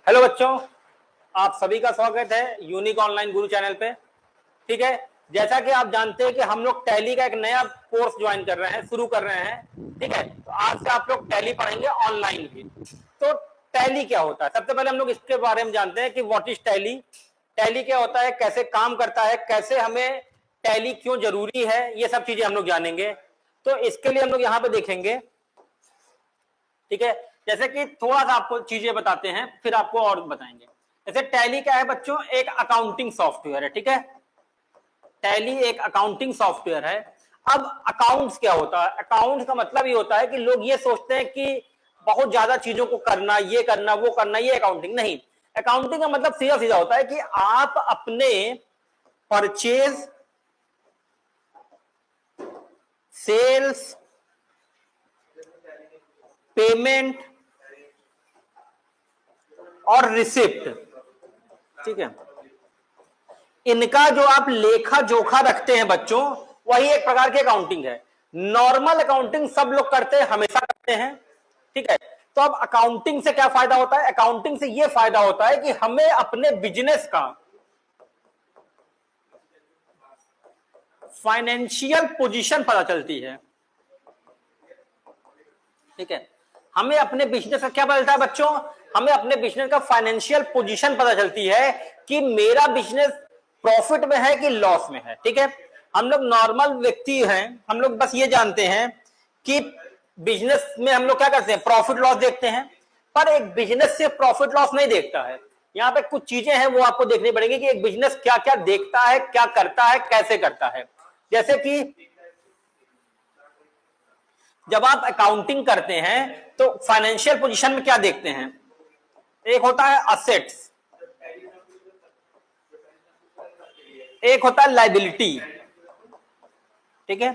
Hello बच्चों, आप सभी का स्वागत है यूनिक ऑनलाइन गुरु चैनल पे। ठीक है, जैसा कि आप जानते हैं कि हम लोग टैली का एक नया कोर्स ज्वाइन कर रहे हैं, शुरू कर रहे हैं। ठीक है, तो आज से आप लोग टैली पढ़ेंगे ऑनलाइन भी। तो टैली क्या होता है, सबसे पहले हम लोग इसके बारे में जानते हैं कि व्हाट इज टैली। टैली क्या होता है, कैसे काम करता है, कैसे हमें टैली क्यों जरूरी है, ये सब चीजें हम लोग जानेंगे। तो इसके लिए हम लोग यहाँ पे देखेंगे। ठीक है, जैसे कि थोड़ा सा आपको चीजें बताते हैं, फिर आपको और बताएंगे। जैसे टैली क्या है बच्चों, एक अकाउंटिंग सॉफ्टवेयर है। ठीक है, टैली एक अकाउंटिंग सॉफ्टवेयर है। अब अकाउंट्स क्या होता है, अकाउंट्स का मतलब ये होता है कि लोग ये सोचते हैं कि बहुत ज्यादा चीजों को करना, ये करना, वो करना, ये अकाउंटिंग नहीं। अकाउंटिंग का मतलब सीधा सीधा होता है कि आप अपने परचेज, सेल्स, पेमेंट और रिसिप्ट, ठीक है, इनका जो आप लेखा जोखा रखते हैं बच्चों, वही एक प्रकार की अकाउंटिंग है। नॉर्मल अकाउंटिंग सब लोग करते हैं, हमेशा करते हैं। ठीक है, तो अब अकाउंटिंग से क्या फायदा होता है, अकाउंटिंग से यह फायदा होता है कि हमें अपने बिजनेस का फाइनेंशियल पोजीशन पता चलती है। ठीक है, हमें अपने बिजनेस का क्या पता चलता है बच्चों, हमें अपने बिजनेस का फाइनेंशियल पोजीशन पता चलती है कि मेरा बिजनेस प्रॉफिट में है कि लॉस में है। ठीक है, हम लोग नॉर्मल व्यक्ति हैं, हम लोग बस ये जानते हैं कि बिजनेस में हम लोग क्या करते हैं, प्रॉफिट लॉस देखते हैं। पर एक बिजनेस से प्रॉफिट लॉस नहीं देखता है। यहाँ पे कुछ चीजें हैं वो आपको देखनी पड़ेगी कि एक बिजनेस क्या क्या देखता है, क्या करता है, कैसे करता है। जैसे कि जब आप अकाउंटिंग करते हैं तो फाइनेंशियल पोजीशन में क्या देखते हैं, एक होता है असेट्स, एक होता है लायबिलिटी। ठीक है,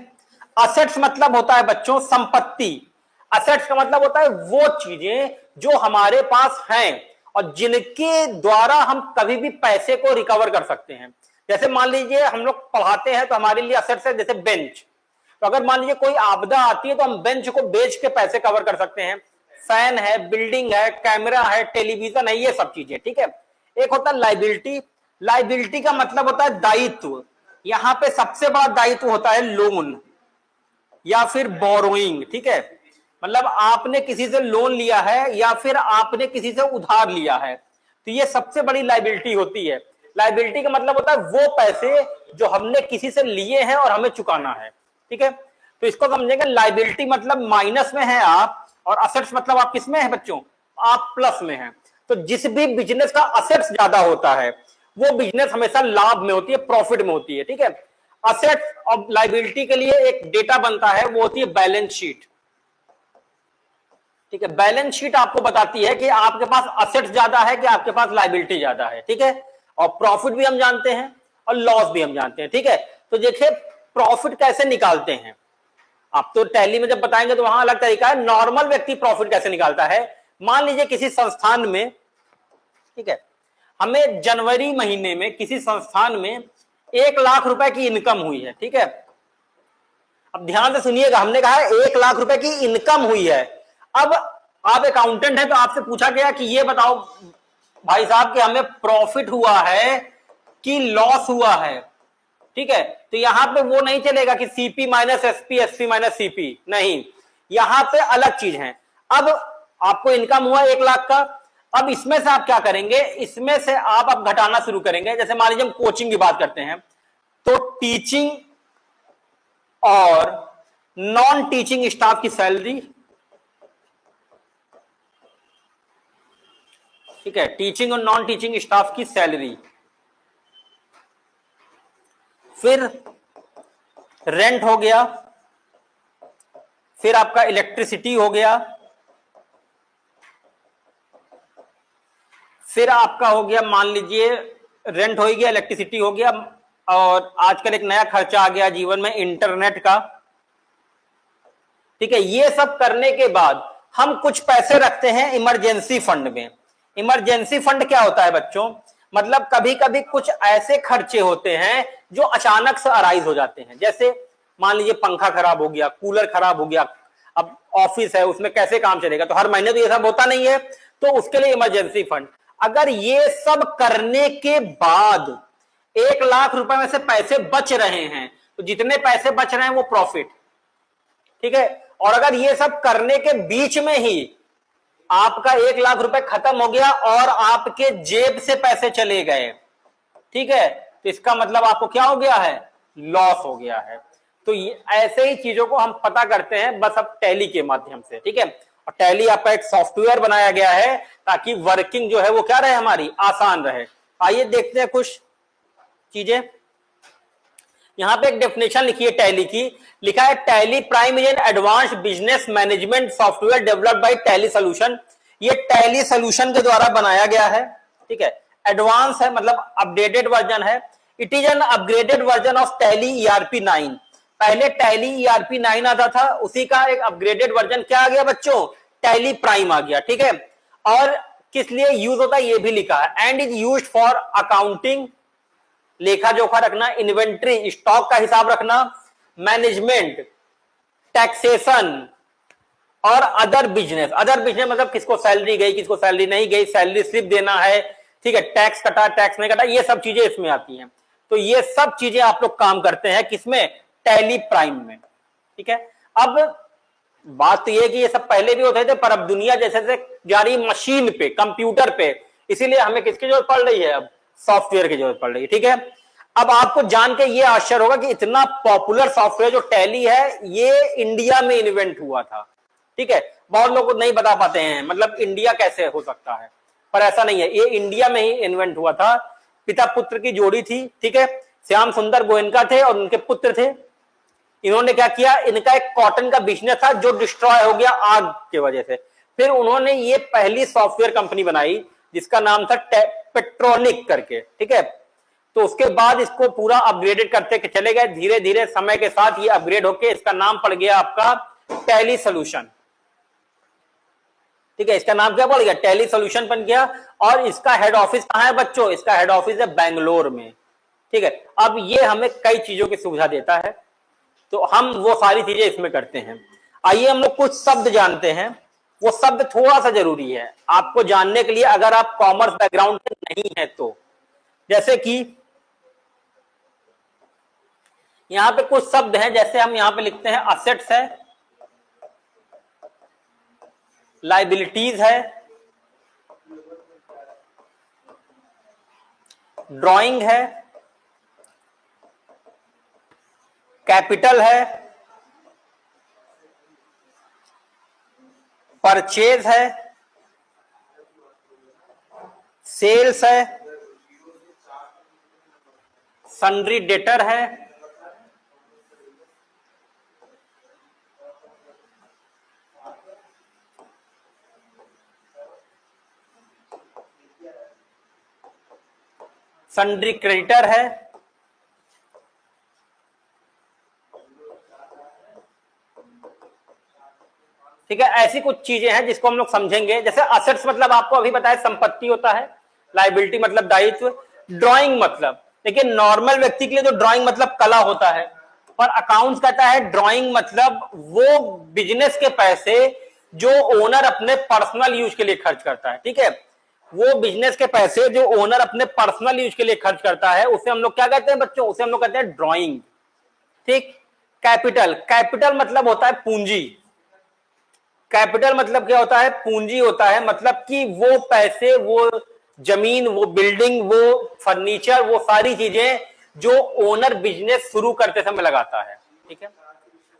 असेट्स मतलब होता है बच्चों संपत्ति। असेट्स का मतलब होता है वो चीजें जो हमारे पास हैं और जिनके द्वारा हम कभी भी पैसे को रिकवर कर सकते हैं। जैसे मान लीजिए हम लोग पढ़ाते हैं तो हमारे लिए असेट्स है, जैसे बेंच। तो अगर मान लीजिए कोई आपदा आती है तो हम बेंच को बेच के पैसे कवर कर सकते हैं। फैन है, बिल्डिंग है, कैमरा है, टेलीविजन है, ये सब चीजें। ठीक है, एक होता है लायबिलिटी। लायबिलिटी का मतलब होता है दायित्व। यहां पे सबसे बड़ा दायित्व होता है लोन या फिर बोरोइंग। ठीक है, मतलब आपने किसी से लोन लिया है या फिर आपने किसी से उधार लिया है, तो ये सबसे बड़ी लायबिलिटी होती है। लायबिलिटी का मतलब होता है वो पैसे जो हमने किसी से लिए हैं और हमें चुकाना है। ठीक है, तो इसको समझेंगे, लायबिलिटी मतलब माइनस में है आप, और असेट्स मतलब आप किस में है बच्चों, आप प्लस में हैं। तो जिस भी बिजनेस का असेट्स ज्यादा होता है वो बिजनेस हमेशा लाभ में होती है, प्रॉफिट में होती है। ठीक है, असेट्स और लायबिलिटी के लिए एक डेटा बनता है, वो होती है बैलेंस शीट। ठीक है, बैलेंस शीट आपको बताती है कि आपके पास असेट्स ज्यादा है कि आपके पास लायबिलिटी ज्यादा है। ठीक है, और प्रॉफिट भी हम जानते हैं और लॉस भी हम जानते हैं। ठीक है, तो देखिए प्रॉफिट कैसे निकालते हैं, आप तो टैली में जब बताएंगे तो वहां अलग तरीका है। नॉर्मल व्यक्ति प्रॉफिट कैसे निकालता है, मान लीजिए किसी संस्थान में, ठीक है, हमें जनवरी महीने में किसी संस्थान में 1 लाख रुपए की इनकम हुई है। ठीक है, अब ध्यान से सुनिएगा, हमने कहा है 1 लाख रुपए की इनकम हुई है। अब आप अकाउंटेंट हैं तो आपसे पूछा गया कि ये बताओ भाई साहब कि हमें प्रॉफिट हुआ है कि लॉस हुआ है। ठीक है, तो यहां पे वो नहीं चलेगा कि CP minus SP, SP minus CP, नहीं, यहां पे अलग चीज है। अब आपको इनकम हुआ 1 लाख का, अब इसमें से आप क्या करेंगे, इसमें से आप अब घटाना शुरू करेंगे। जैसे मान लीजिए हम कोचिंग की बात करते हैं तो टीचिंग और नॉन टीचिंग स्टाफ की सैलरी, ठीक है, टीचिंग और नॉन टीचिंग स्टाफ की सैलरी, फिर रेंट हो गया, फिर आपका इलेक्ट्रिसिटी हो गया, फिर आपका हो गया, मान लीजिए रेंट हो गया, इलेक्ट्रिसिटी हो गया, और आजकल एक नया खर्चा आ गया जीवन में, इंटरनेट का। ठीक है, ये सब करने के बाद हम कुछ पैसे रखते हैं इमरजेंसी फंड में। इमरजेंसी फंड क्या होता है बच्चों, मतलब कभी कभी कुछ ऐसे खर्चे होते हैं जो अचानक से अराइज हो जाते हैं। जैसे मान लीजिए पंखा खराब हो गया, कूलर खराब हो गया, अब ऑफिस है उसमें कैसे काम चलेगा, तो हर महीने तो ये सब होता नहीं है, तो उसके लिए इमरजेंसी फंड। अगर ये सब करने के बाद 1 लाख रुपए में से पैसे बच रहे हैं तो जितने पैसे बच रहे हैं वो प्रॉफिट, ठीक है। और अगर ये सब करने के बीच में ही आपका 1 लाख रुपए खत्म हो गया और आपके जेब से पैसे चले गए, ठीक है, तो इसका मतलब आपको क्या हो गया है, लॉस हो गया है। तो ऐसे ही चीजों को हम पता करते हैं बस अब टैली के माध्यम से, ठीक है। और टैली आपका एक सॉफ्टवेयर बनाया गया है ताकि वर्किंग जो है वो क्या रहे, हमारी आसान रहे। आइए देखते हैं कुछ चीजें। यहां पे एक डेफिनेशन लिखी है टैली की, लिखा है tally prime is an advanced business management software developed by tally solution. ये टैली सॉल्यूशन के द्वारा बनाया गया है, ठीक है। एडवांस है मतलब अपडेटेड वर्जन है। It is an upgraded version of tally ERP 9। पहले टैली ईआरपी 9 आता था, उसी का एक अपग्रेडेड वर्जन क्या आ गया बच्चों, टैली प्राइम आ गया, ठीक है। और किस लिए यूज होता है ये भी लिखा है, and is used for accounting, लेखा जोखा रखना, इन्वेंट्री स्टॉक का हिसाब रखना, मैनेजमेंट, टैक्सेशन और अदर बिजनेस। अदर बिजनेस मतलब किसको सैलरी गई, किसको सैलरी नहीं गई, सैलरी स्लिप देना है, ठीक है, टैक्स कटा, टैक्स नहीं कटा, ये सब चीजें इसमें आती हैं। तो ये सब चीजें आप लोग काम करते हैं किसमें, टैली प्राइम में, ठीक है। अब बात तो ये कि ये सब पहले भी होते थे, पर अब दुनिया जैसे जैसे जा रही मशीन पे, कंप्यूटर पे, इसीलिए हमें किसकी जरूरत पड़ रही है, अब सॉफ्टवेयर की जरूरत पड़ रही है, ठीक है। अब आपको जान के ये आश्चर्य होगा कि इतना पॉपुलर सॉफ्टवेयर जो टैली है ये इंडिया में इन्वेंट हुआ था, ठीक है। बहुत लोग नहीं बता पाते हैं मतलब इंडिया कैसे हो सकता है, पर ऐसा नहीं है, ये इंडिया में ही इन्वेंट हुआ था। पिता पुत्र की जोड़ी थी, ठीक है, श्याम सुंदर गोयनका थे और उनके पुत्र थे। इन्होंने क्या किया, इनका एक कॉटन का बिजनेस था जो डिस्ट्रॉय हो गया आग की वजह से। फिर उन्होंने ये पहली सॉफ्टवेयर कंपनी बनाई जिसका नाम था पेट्रोनिक करके, ठीक है। तो उसके बाद इसको पूरा अपग्रेडेड करते चले गए, धीरे धीरे समय के साथ ये अपग्रेड होके इसका नाम पड़ गया आपका टैली सॉल्यूशन, ठीक है। इसका नाम क्या पड़ गया, टैली सॉल्यूशन बन गया। और इसका हेड ऑफिस कहां है बच्चों, इसका हेड ऑफिस है बेंगलोर में, ठीक है। अब ये हमें कई चीजों की सुविधा देता है, तो हम वो सारी चीजें इसमें करते हैं। आइए हम लोग कुछ शब्द जानते हैं, वो शब्द थोड़ा सा जरूरी है आपको जानने के लिए अगर आप कॉमर्स बैकग्राउंड में नहीं है तो। जैसे कि यहां पे कुछ शब्द हैं, जैसे हम यहां पे लिखते हैं असेट्स है, लाइबिलिटीज है, ड्राइंग है, कैपिटल है, परचेज है, सेल्स है, सन्ड्री डेटर है, सन्ड्री क्रेडिटर है, ठीक है। ऐसी कुछ चीजें हैं जिसको हम लोग समझेंगे। जैसे असेट्स मतलब आपको अभी बताया संपत्ति होता है, लायबिलिटी मतलब दायित्व, ड्राइंग मतलब, लेकिन नॉर्मल व्यक्ति के लिए तो ड्राइंग मतलब कला होता है, पर अकाउंट्स कहता है ड्राइंग मतलब वो बिजनेस के पैसे जो ओनर अपने पर्सनल यूज के लिए खर्च करता है, ठीक है। वो बिजनेस के पैसे जो ओनर अपने पर्सनल यूज के लिए खर्च करता है उसे हम लोग क्या कहते हैं बच्चों, उसे हम लोग कहते हैं ड्राइंग, ठीक। कैपिटल, कैपिटल मतलब होता है पूंजी। कैपिटल मतलब क्या होता है, पूंजी होता है, मतलब कि वो पैसे, वो जमीन, वो बिल्डिंग, वो फर्नीचर, वो सारी चीजें जो ओनर बिजनेस शुरू करते समय लगाता है, ठीक है।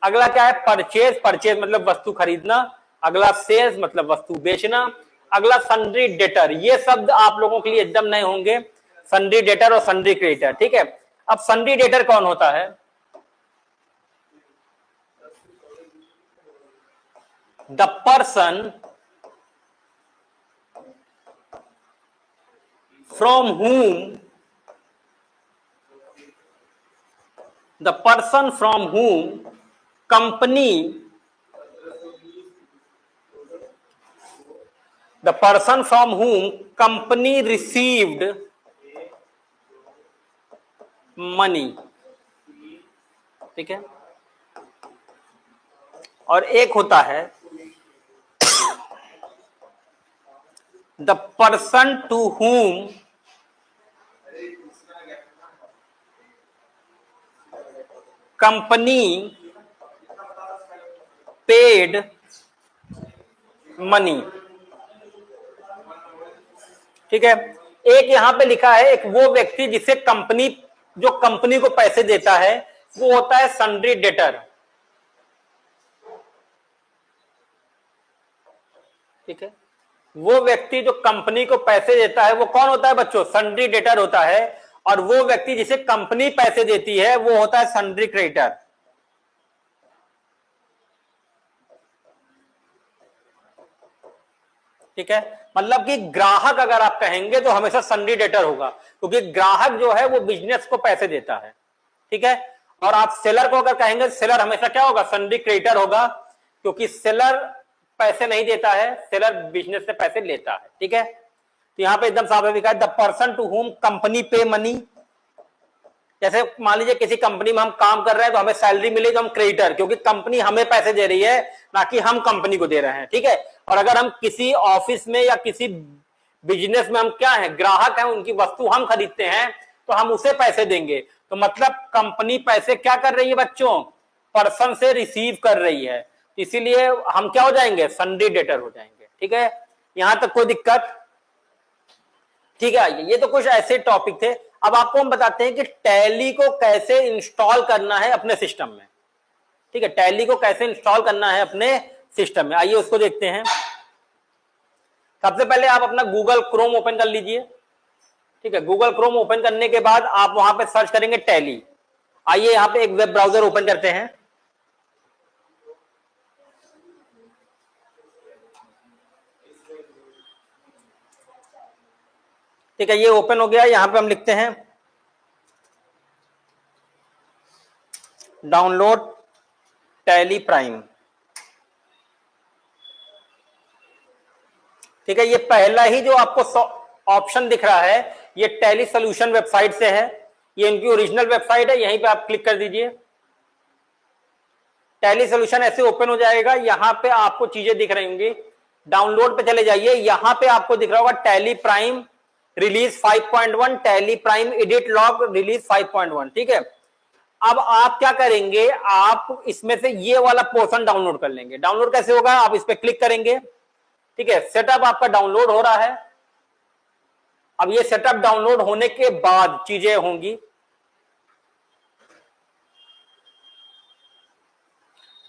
अगला क्या है, परचेज, परचेज मतलब वस्तु खरीदना। अगला सेल्स मतलब वस्तु बेचना। अगला सन्ड्री डेटर, ये शब्द आप लोगों के लिए एकदम नए होंगे, सन्ड्री डेटर और सन्ड्री क्रेडिटर, ठीक है। अब सन्ड्री डेटर कौन होता है, the person from whom company received money, ठीक है। और एक होता है the person to whom company paid money. ठीक है, एक यहां पे लिखा है, एक वो व्यक्ति जिसे कंपनी, जो कंपनी को पैसे देता है, वो होता है सन्ड्री डेटर। ठीक है, वो व्यक्ति जो कंपनी को पैसे देता है वो कौन होता है बच्चों? सन्ड्री डेटर होता है। और वो व्यक्ति जिसे कंपनी पैसे देती है वो होता है सन्ड्री क्रेडिटर। ठीक है, मतलब कि ग्राहक अगर आप कहेंगे तो हमेशा सन्ड्री डेटर होगा, क्योंकि ग्राहक जो है वो बिजनेस को पैसे देता है। ठीक है, और आप सेलर को अगर कहेंगे, सेलर हमेशा क्या होगा? सन्ड्री क्रेडिटर होगा, क्योंकि सेलर पैसे नहीं देता है, सेलर बिजनेस से पैसे लेता है। ठीक है, तो यहां पे एकदम साफ लिखा है, the person to whom company pay money. जैसे मान लीजिए किसी कंपनी में हम काम कर रहे हैं तो हमें सैलरी मिली तो हम क्रेडिटर, क्योंकि कंपनी हमें पैसे दे रही है, ना कि हम कंपनी को दे रहे हैं। ठीक है, और अगर हम किसी ऑफिस में या किसी बिजनेस में हम क्या है? ग्राहक हैं, उनकी वस्तु हम खरीदते हैं तो हम उसे पैसे देंगे। तो मतलब कंपनी पैसे क्या कर रही है बच्चों? पर्सन से रिसीव कर रही है, इसीलिए हम क्या हो जाएंगे? सन्ड्री डेटर हो जाएंगे। ठीक है, यहां तक कोई दिक्कत? ठीक है, ये तो कुछ ऐसे टॉपिक थे। अब आपको हम बताते हैं कि टैली को कैसे इंस्टॉल करना है अपने सिस्टम में। ठीक है, टैली को कैसे इंस्टॉल करना है अपने सिस्टम में, आइए उसको देखते हैं। सबसे पहले आप अपना गूगल क्रोम ओपन कर लीजिए। ठीक है, गूगल क्रोम ओपन करने के बाद आप वहां पे सर्च करेंगे टैली। आइए यहां पे एक वेब ब्राउजर ओपन करते हैं। ठीक है, ये ओपन हो गया। यहां पे हम लिखते हैं डाउनलोड टैली प्राइम। ठीक है, ये पहला ही जो आपको ऑप्शन दिख रहा है ये टैली सॉल्यूशन वेबसाइट से है, ये इनकी ओरिजिनल वेबसाइट है, यहीं पे आप क्लिक कर दीजिए। टैली सॉल्यूशन ऐसे ओपन हो जाएगा, यहां पे आपको चीजें दिख रही होंगी। डाउनलोड पे चले जाइए, यहां पे आपको दिख रहा होगा tally prime release 5.1, tally prime edit log release 5.1। ठीक है, अब आप क्या करेंगे? आप इसमें से ये वाला पोर्शन डाउनलोड कर लेंगे। डाउनलोड कैसे होगा? आप इस पे क्लिक करेंगे। ठीक है, सेटअप आपका डाउनलोड हो रहा है। अब ये सेटअप डाउनलोड होने के बाद चीजें होंगी।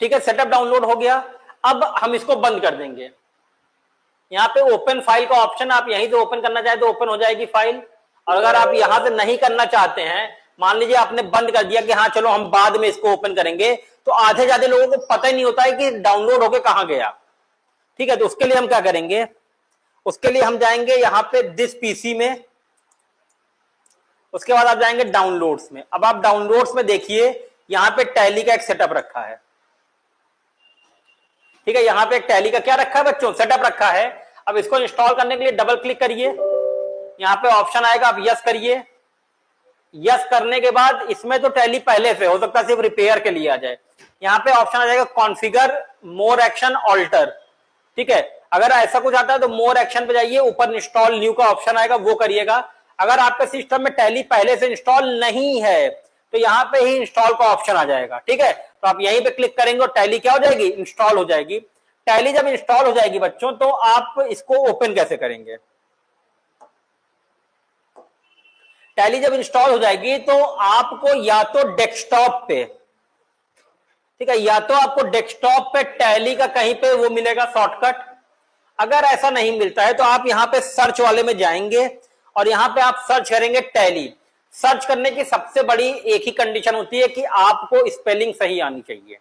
ठीक है, सेटअप डाउनलोड हो गया। अब हम इसको बंद कर देंगे। यहां पे ओपन फाइल का ऑप्शन, आप यहीं से ओपन करना चाहे तो ओपन हो जाएगी फाइल, और अगर आप यहां से नहीं करना चाहते हैं, मान लीजिए आपने बंद कर दिया कि हाँ चलो हम बाद में इसको ओपन करेंगे, तो आधे ज्यादा लोगों को पता ही नहीं होता है कि डाउनलोड होके कहां गया। ठीक है, तो उसके लिए हम क्या करेंगे? उसके लिए हम जाएंगे यहां पे दिस पीसी में, उसके बाद आप जाएंगे डाउनलोड्स में। अब आप डाउनलोड्स में देखिए यहां पे टैली का एक सेटअप रखा है। ठीक है, यहां पे एक टैली का क्या रखा है बच्चों? सेटअप रखा है। अब इसको इंस्टॉल करने के लिए डबल क्लिक करिए, यहां पे ऑप्शन आएगा, आप यस करिए। यस करने के बाद इसमें तो टैली पहले से हो सकता है सिर्फ रिपेयर के लिए आ जाए। यहां पे ऑप्शन आ जाएगा कॉन्फ़िगर मोर एक्शन ऑल्टर। ठीक है, अगर ऐसा कुछ आता है तो मोर एक्शन पे जाइए, ऊपर इंस्टॉल न्यू का ऑप्शन आएगा, वो करिएगा। अगर आपके सिस्टम में टैली पहले से इंस्टॉल नहीं है तो यहां पे ही इंस्टॉल का ऑप्शन आ जाएगा। ठीक है, तो आप यहीं पे क्लिक करेंगे और टैली क्या हो जाएगी? इंस्टॉल हो जाएगी। टैली जब इंस्टॉल हो जाएगी बच्चों, तो आप इसको ओपन कैसे करेंगे? टैली जब इंस्टॉल हो जाएगी तो आपको या तो डेस्कटॉप पे, ठीक है, या तो आपको डेस्कटॉप पे टैली का कहीं पे वो मिलेगा शॉर्टकट। अगर ऐसा नहीं मिलता है तो आप यहां पे सर्च वाले में जाएंगे और यहां पे आप सर्च करेंगे टैली। सर्च करने की सबसे बड़ी एक ही कंडीशन होती है कि आपको स्पेलिंग सही आनी चाहिए।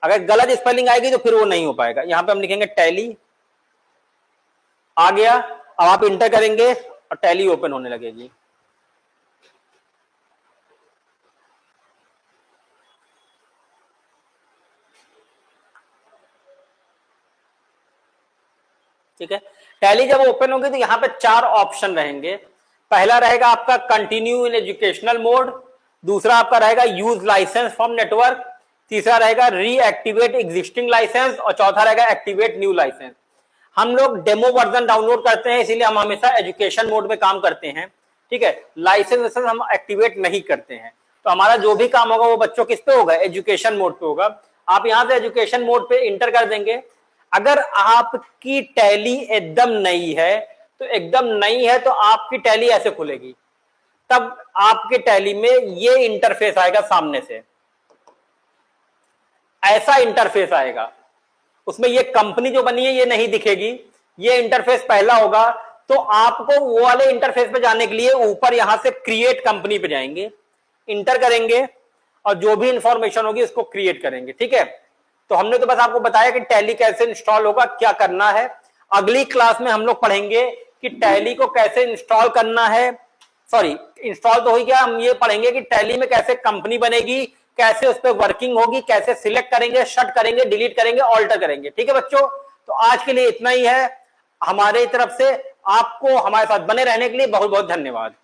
अगर गलत स्पेलिंग आएगी तो फिर वो नहीं हो पाएगा। यहां पे हम लिखेंगे टैली, आ गया। अब आप इंटर करेंगे और टैली ओपन होने लगेगी। ठीक है, टैली जब ओपन होगी तो यहां पे 4 ऑप्शन रहेंगे। पहला रहेगा आपका कंटिन्यू इन एजुकेशनल मोड, दूसरा आपका रहेगा यूज लाइसेंस फ्रॉम नेटवर्क, तीसरा रहेगा रीएक्टिवेट एग्जिस्टिंग लाइसेंस और चौथा रहेगा एक्टिवेट न्यू लाइसेंस। हम लोग डेमो वर्जन डाउनलोड करते हैं, इसीलिए हम हमेशा एजुकेशन मोड में काम करते हैं, ठीक है। लाइसेंस हम एक्टिवेट नहीं करते हैं, तो हमारा जो भी काम होगा वो बच्चों किस पे होगा, एजुकेशन मोड पे होगा। आप यहां से एजुकेशन मोड पे इंटर कर देंगे। अगर आपकी टैली एकदम नई है, तो एकदम नई है तो आपकी टैली ऐसे खुलेगी, तब आपके टैली में ये इंटरफेस आएगा सामने से, ऐसा इंटरफेस आएगा। उसमें ये कंपनी जो बनी है ये नहीं दिखेगी, ये इंटरफेस पहला होगा। तो आपको वो वाले इंटरफेस पे जाने के लिए ऊपर यहां से क्रिएट कंपनी पे जाएंगे, इंटर करेंगे और जो भी इंफॉर्मेशन होगी उसको क्रिएट करेंगे, ठीक है। तो हमने तो बस आपको बताया कि टैली कैसे इंस्टॉल होगा, क्या करना है। अगली क्लास में हम लोग पढ़ेंगे कि टैली को कैसे इंस्टॉल करना है। सॉरी, इंस्टॉल तो हो गया, हम ये पढ़ेंगे कि टैली में कैसे कंपनी बनेगी, कैसे उस पर वर्किंग होगी, कैसे सिलेक्ट करेंगे, शट करेंगे, डिलीट करेंगे, ऑल्टर करेंगे, ठीक है बच्चों। तो आज के लिए इतना ही है। हमारे तरफ से आपको हमारे साथ बने रहने के लिए बहुत बहुत धन्यवाद।